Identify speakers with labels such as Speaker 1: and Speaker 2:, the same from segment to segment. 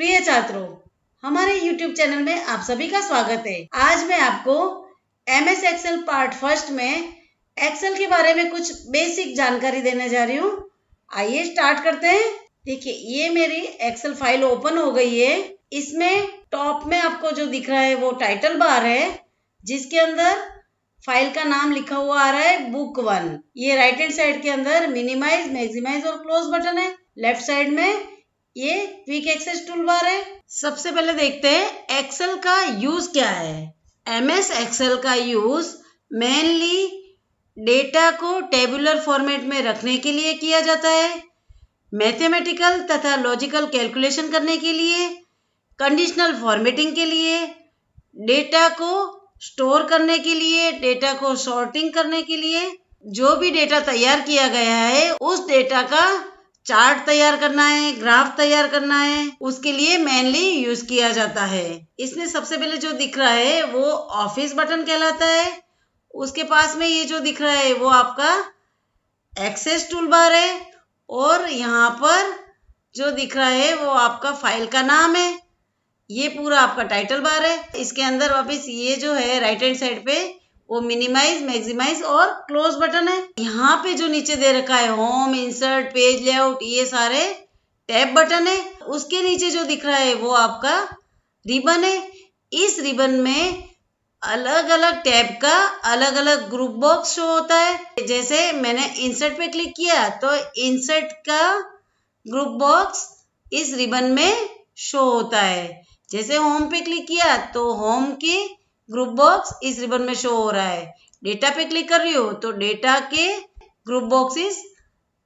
Speaker 1: प्रिय छात्रों, हमारे YouTube चैनल में आप सभी का स्वागत है। आज मैं आपको MS एक्सेल पार्ट फर्स्ट में एक्सेल के बारे में कुछ बेसिक जानकारी देने जा रही हूँ। आइए स्टार्ट करते हैं। देखिए, ये मेरी एक्सेल फाइल ओपन हो गई है। इसमें टॉप में आपको जो दिख रहा है वो टाइटल बार है, जिसके अंदर फाइल का नाम लिखा हुआ आ रहा है बुक 1। ये राइट हैंड साइड के अंदर मिनिमाइज, मैक्सिमाइज और क्लोज बटन है। लेफ्ट साइड में ये क्विक एक्सेस टूल बार है। सबसे पहले देखते हैं एक्सेल का यूज क्या है। MS एक्सेल का यूज मेनली डेटा को टेबुलर फॉर्मेट में रखने के लिए किया जाता है, मैथमेटिकल तथा लॉजिकल कैलकुलेशन करने के लिए, कंडीशनल फॉर्मेटिंग के लिए, डेटा को स्टोर करने के लिए, डेटा को सॉर्टिंग करने के लिए। जो भी डेटा तैयार किया गया है उस डेटा का चार्ट तैयार करना है, ग्राफ तैयार करना है, उसके लिए मेनली यूज किया जाता है। इसमें सबसे पहले जो दिख रहा है वो ऑफिस बटन कहलाता है। उसके पास में ये जो दिख रहा है वो आपका एक्सेस टूल बार है, और यहाँ पर जो दिख रहा है वो आपका फाइल का नाम है। ये पूरा आपका टाइटल बार है। इसके अंदर वापस ये जो है राइट हैंड साइड पे वो मिनिमाइज, मैक्सिमाइज और क्लोज बटन है। यहाँ पे जो नीचे दे रखा है होम, इंसर्ट, पेज लेआउट, ये सारे टैब बटन है। उसके नीचे जो दिख रहा है वो आपका रिबन है। इस रिबन में अलग अलग टैब का अलग अलग ग्रुप बॉक्स शो होता है। जैसे मैंने इंसर्ट पे क्लिक किया तो इंसर्ट का ग्रुप बॉक्स इस रिबन में शो होता है। जैसे होम पे क्लिक किया तो होम की ग्रुप बॉक्स इस रिबन में शो हो रहा है। डेटा पे क्लिक कर रही हो तो डेटा के ग्रुप बॉक्सेस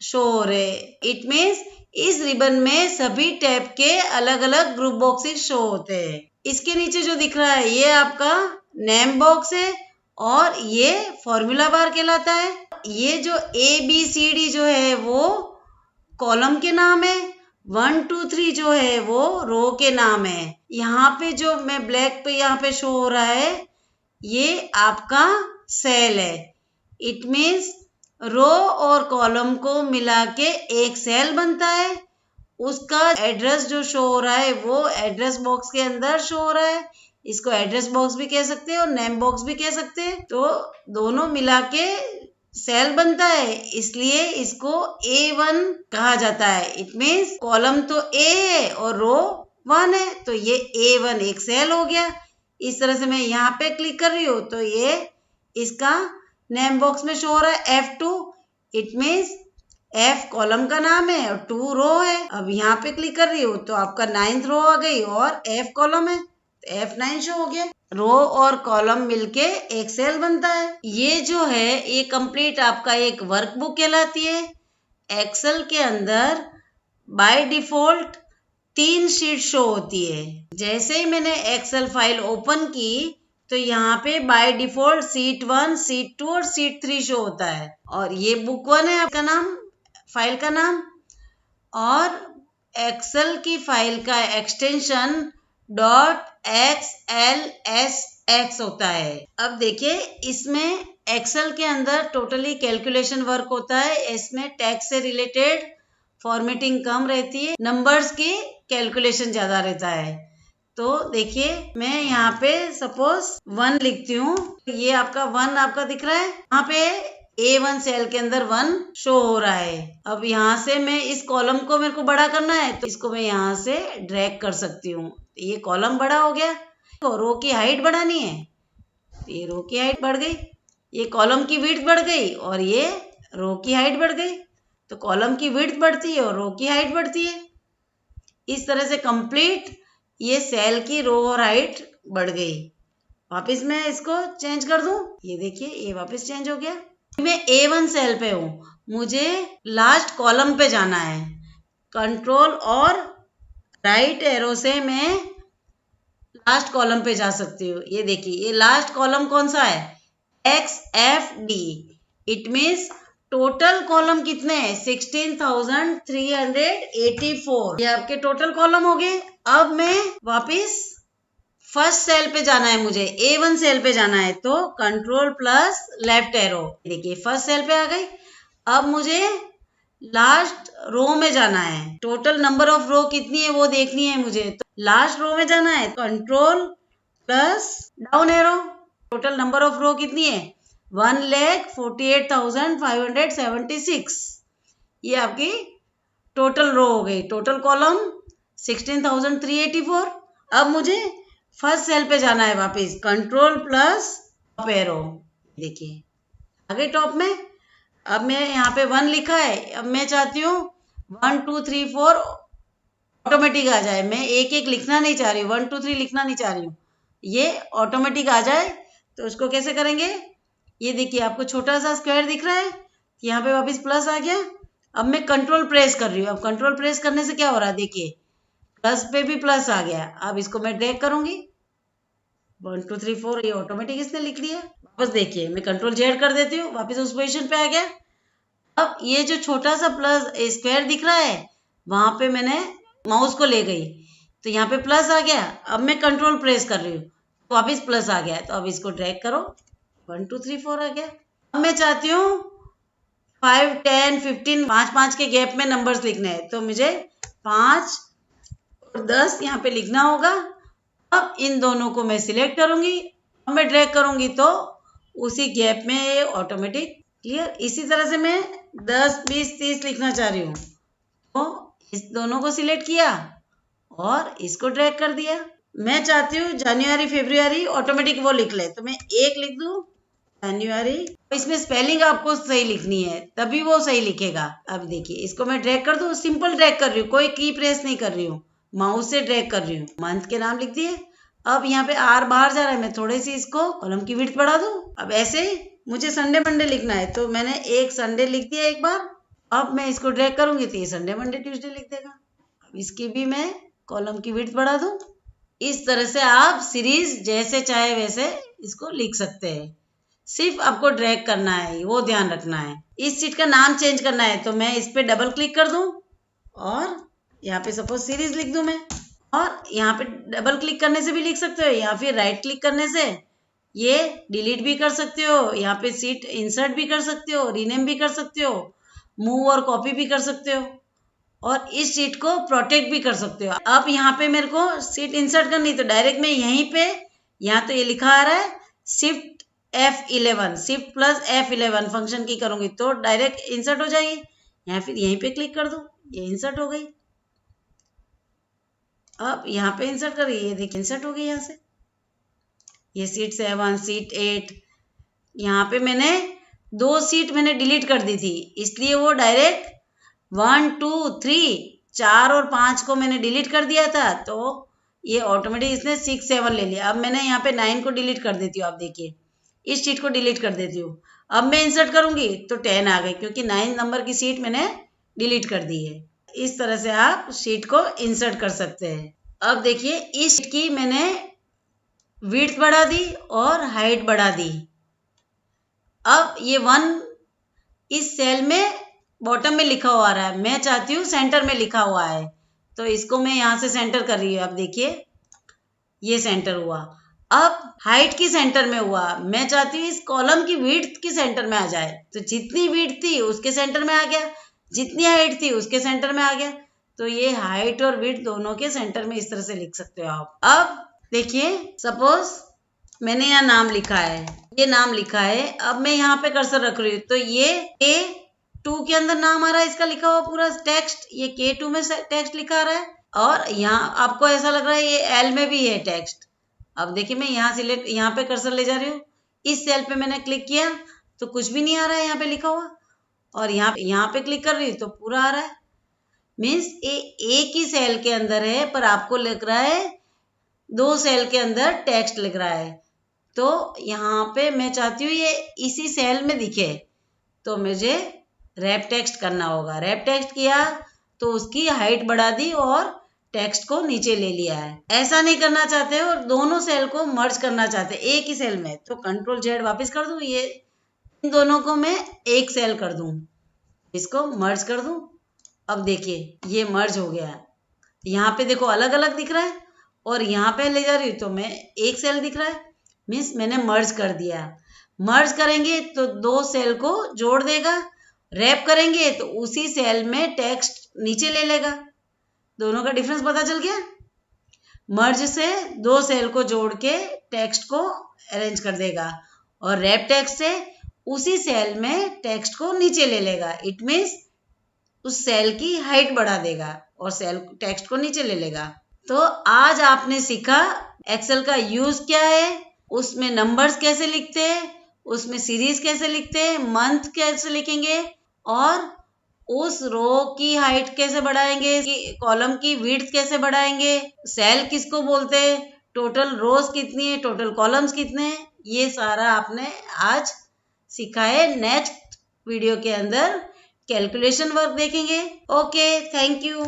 Speaker 1: शो हो रहे हैं। इट मीन्स इस रिबन में सभी टैब के अलग अलग ग्रुप बॉक्सेस शो होते हैं। इसके नीचे जो दिख रहा है ये आपका नेम बॉक्स है, और ये फॉर्मूला बार कहलाता है। ये जो ABCD जो है वो कॉलम के नाम है। 1 2 3 जो है वो रो के नाम है। यहाँ पे जो मैं ब्लैक पे यहाँ पे शो हो रहा है ये आपका सेल है। इट मीन्स रो और कॉलम को मिला के एक सेल बनता है। उसका एड्रेस जो शो हो रहा है वो एड्रेस बॉक्स के अंदर शो हो रहा है। इसको एड्रेस बॉक्स भी कह सकते हैं और नेम बॉक्स भी कह सकते हैं। तो दोनों मिला के सेल बनता है, इसलिए इसको A1 कहा जाता है। इट मीन्स कॉलम तो A है और रो 1 है, तो ये A1 एक सेल हो गया। इस तरह से मैं यहाँ पे क्लिक कर रही हूँ तो ये इसका नेम बॉक्स में शो हो रहा है F2। It means F column का नाम है और 2 रो है। अब यहाँ पे क्लिक कर रही हूँ तो आपका 9th रो आ गई और F कॉलम है तो F9 शो हो गया। रो और कॉलम मिलके एक सेल बनता है। ये जो है ये कंप्लीट आपका एक वर्कबुक कहलाती है। एक्सेल के अंदर बाय डिफॉल्ट 3 शीट शो होती है। जैसे ही मैंने एक्सेल फाइल ओपन की तो यहाँ पे बाय डिफॉल्ट शीट 1, शीट 2 और शीट 3 शो होता है, और ये बुक 1 है आपका नाम, फाइल का नाम। और एक्सेल की फाइल का एक्सटेंशन .xlsx होता है। अब देखिए, इसमें एक्सेल के अंदर टोटली कैलकुलेशन वर्क होता है। इसमें टैक्स से रिलेटेड फॉर्मेटिंग कम रहती है, नंबर्स की कैलकुलेशन ज्यादा रहता है। तो देखिए, मैं यहाँ पे सपोज 1 लिखती हूँ। ये आपका 1 आपका दिख रहा है। यहाँ पे A1 सेल के अंदर 1 शो हो रहा है। अब यहाँ से मैं इस कॉलम को मेरे को बड़ा करना है तो इसको मैं यहाँ से ड्रैग कर सकती हूँ। ये कॉलम बड़ा हो गया। तो रो की हाइट बढ़ानी है, ये रो की हाइट बढ़ गई। ये कॉलम की विड्थ बढ़ गई और ये रो की हाइट बढ़ गई। तो कॉलम की विड्थ बढ़ती है और रो की हाइट बढ़ती है। इस तरह से कंप्लीट ये सेल की रो और हाइट बढ़ गई। वापस मैं इसको चेंज कर दूं, ये देखिए ये वापस चेंज हो गया। मैं A1 सेल पे हूँ, मुझे लास्ट कॉलम पे जाना है। कंट्रोल और राइट एरो से मैं लास्ट कॉलम पे जा सकती हूँ। ये देखिए, ये लास्ट कॉलम कौन सा है, XFD। It means total column कितने हैं, 16,384। ये आपके टोटल कॉलम हो गए। अब मैं वापिस फर्स्ट सेल पे जाना है, मुझे A1 सेल पे जाना है, तो कंट्रोल प्लस लेफ्ट एरो। देखिए फर्स्ट सेल पे आ गई। अब मुझे लास्ट रो में जाना है। टोटल नंबर ऑफ रो कितनी है वो देखनी है मुझे, तो लास्ट रो में जाना है। Control plus down arrow. Total number of row कितनी है? 1,48,576। ये आपकी टोटल रो हो गई। Total column 16,384। अब मुझे फर्स्ट सेल पे जाना है वापस। कंट्रोल प्लस टॉप एरो, देखिए आगे टॉप में। अब मैं यहाँ पे 1 लिखा है, अब मैं चाहती हूँ 1 2 3 4 ऑटोमेटिक आ जाए। मैं एक एक लिखना नहीं चाह रही हूँ, 1 2 3 लिखना नहीं चाह रही हूँ, ये ऑटोमेटिक आ जाए। तो उसको कैसे करेंगे? ये देखिए आपको छोटा सा स्क्वायर दिख रहा है, यहाँ पे वापस प्लस आ गया। अब मैं कंट्रोल प्रेस कर रही हूँ। अब कंट्रोल प्रेस करने से क्या हो रहा है? देखिए प्लस पे भी प्लस आ गया। अब इसको मैं ड्रैग करूंगी, 1 2 3 4, ये ऑटोमेटिक इसने लिख लिया। वापस देखिए मैं कंट्रोल जेड कर देती हूँ, वापस उस पोजीशन पे आ गया। अब ये जो छोटा सा प्लस स्क्वायर दिख रहा है, वहां पे मैंने माउस को ले गई तो यहाँ पे प्लस आ गया। अब मैं कंट्रोल प्रेस कर रही हूँ तो वापस प्लस आ गया। तो अब इसको ड्रैग करो, 1 2 3 4 आ गया। अब मैं चाहती हूँ 5 10 15 5 के गैप में नंबर्स लिखने हैं, तो मुझे 5 और 10 यहाँ पे लिखना होगा। अब इन दोनों को मैं सिलेक्ट करूंगी, अब मैं ड्रैग करूंगी तो उसी गैप में ये ऑटोमेटिक क्लियर। इसी तरह से मैं 10 20 30 लिखना चाह रही हूँ, तो इस दोनों को सिलेक्ट किया और इसको ड्रैग कर दिया। मैं चाहती हूँ जनवरी फरवरी ऑटोमेटिक वो लिख ले, तो मैं 1 लिख दूँ जनवरी। इसमें स्पेलिंग आपको सही लिखनी है, तभी वो सही लिखेगा। अब देखिए इसको मैं ड्रैग कर दूँ, सिंपल ड्रैग कर रही हूँ, कोई की प्रेस नहीं कर रही हूँ, माउस से ड्रैग कर रही हूँ। मंथ के नाम लिख दिए। अब यहाँ पे आर बाहर जा रहा है, मैं थोड़ी सी इसको कॉलम की विड्थ बढ़ा दूँ। अब ऐसे मुझे संडे मंडे लिखना है, तो मैंने एक संडे लिख दिया एक बार। अब मैं इसको ड्रैग करूंगी तो ये संडे मंडे ट्यूसडे लिख देगा। अब इसकी भी मैं कॉलम की विड्थ बढ़ा दूं। इस तरह से आप सीरीज जैसे चाहे वैसे इसको लिख सकते हैं, सिर्फ आपको ड्रैग करना है, वो ध्यान रखना है। इस शीट का नाम चेंज करना है, तो मैं इस पे डबल क्लिक कर दूं और यहाँ पे सपोज सीरीज लिख दूं मैं। और यहाँ पे डबल क्लिक करने से भी लिख सकते हो, या फिर राइट क्लिक करने से ये डिलीट भी कर सकते हो, यहाँ पे सीट इंसर्ट भी कर सकते हो, रीनेम भी कर सकते हो, मूव और कॉपी भी कर सकते हो, और इस सीट को प्रोटेक्ट भी कर सकते हो। अब यहाँ पे मेरे को सीट इंसर्ट करनी, तो डायरेक्ट मैं यहीं पे, यहाँ तो ये लिखा आ रहा है shift F11, shift plus F11 function की करूंगी तो डायरेक्ट इंसर्ट हो जाएगी। या फिर यहीं पे क्लिक कर दो, ये इंसर्ट हो गई। अब यहाँ पे इंसर्ट करिए, ये देखिए इंसर्ट हो गई। यहाँ से ये सीट 7 सीट 8, यहाँ पे मैंने 2 सीट मैंने डिलीट कर दी थी, इसलिए वो डायरेक्ट 1 2 3 4 और 5 को मैंने डिलीट कर दिया था, तो ये ऑटोमेटिक इसने 6 7 ले लिया। अब मैंने यहाँ पे 9 को डिलीट कर देती हूँ। आप देखिए इस सीट को डिलीट कर देती हूँ। अब मैं इंसर्ट करूंगी तो 10 आ गई, क्योंकि 9 नंबर की सीट मैंने डिलीट कर दी है। इस तरह से आप सीट को इंसर्ट कर सकते हैं। अब देखिए इस सीट की मैंने विड्थ बढ़ा दी और हाइट बढ़ा दी। अब ये 1 इस सेल में बॉटम में लिखा हुआ आ रहा है, मैं चाहती हूँ सेंटर में लिखा हुआ है, तो इसको मैं यहाँ से सेंटर कर रही हूँ। अब देखिए ये सेंटर हुआ। अब हाइट की सेंटर में हुआ, मैं चाहती हूँ इस कॉलम की विड्थ की सेंटर में आ जाए, तो जितनी विड्थ थी उसके सेंटर में आ गया, जितनी हाइट थी उसके सेंटर में आ गया। तो ये हाइट और विड्थ दोनों के सेंटर में इस तरह से लिख सकते हो आप। अब देखिए सपोज मैंने यहाँ नाम लिखा है, ये नाम लिखा है, अब मैं यहाँ पे कर्सर रख रही हूँ, तो ये K2 के अंदर नाम आ रहा है, इसका लिखा हुआ पूरा टेक्स्ट, ये K2 में टेक्स्ट लिखा आ रहा है, और यहाँ आपको ऐसा लग रहा है ये L में भी है टेक्स्ट। अब देखिए मैं यहाँ सिलेक्ट, यहाँ पे कर्सर ले जा रही हूँ, इस सेल पे मैंने क्लिक किया तो कुछ भी नहीं आ रहा है यहाँ पे लिखा हुआ, और यहाँ पे क्लिक कर रही हूँ तो पूरा आ रहा है। मीन्स एक ही सेल के अंदर है, पर आपको लग रहा है 2 सेल के अंदर टेक्स्ट लिख रहा है। तो यहाँ पे मैं चाहती हूँ ये इसी सेल में दिखे, तो मुझे रैप टेक्स्ट करना होगा। रैप टेक्स्ट किया तो उसकी हाइट बढ़ा दी और टेक्स्ट को नीचे ले लिया है। ऐसा नहीं करना चाहते और दोनों सेल को मर्ज करना चाहते एक ही सेल में, तो कंट्रोल जेड वापस कर दूं, ये इन दोनों को मैं एक सेल कर दूं, इसको मर्ज कर दूं। अब देखिए ये मर्ज हो गया, यहाँ पे देखो अलग अलग दिख रहा है, और यहाँ पे ले जा रही हूँ तो मैं एक सेल दिख रहा है, मीन्स मैंने मर्ज कर दिया। मर्ज करेंगे तो 2 सेल को जोड़ देगा, रैप करेंगे तो उसी सेल में टेक्स्ट नीचे ले लेगा। दोनों का डिफरेंस पता चल गया। मर्ज से दो सेल को जोड़ के टेक्स्ट को अरेंज कर देगा और रैप टेक्स्ट से उसी सेल में टेक्स्ट को नीचे ले लेगा। इट मीन्स उस सेल की हाइट बढ़ा देगा और सेल टेक्स्ट को नीचे ले लेगा। तो आज आपने सीखा एक्सेल का यूज क्या है, उसमें नंबर्स कैसे लिखते हैं, उसमें सीरीज कैसे लिखते हैं, मंथ कैसे लिखेंगे और उस रो की हाइट कैसे बढ़ाएंगे, कॉलम की विड्थ कैसे बढ़ाएंगे, सेल किसको बोलते हैं, टोटल रोज कितनी है, टोटल कॉलम्स कितने हैं, ये सारा आपने आज सीखा है। नेक्स्ट वीडियो के अंदर कैलकुलेशन वर्क देखेंगे। Okay, thank you.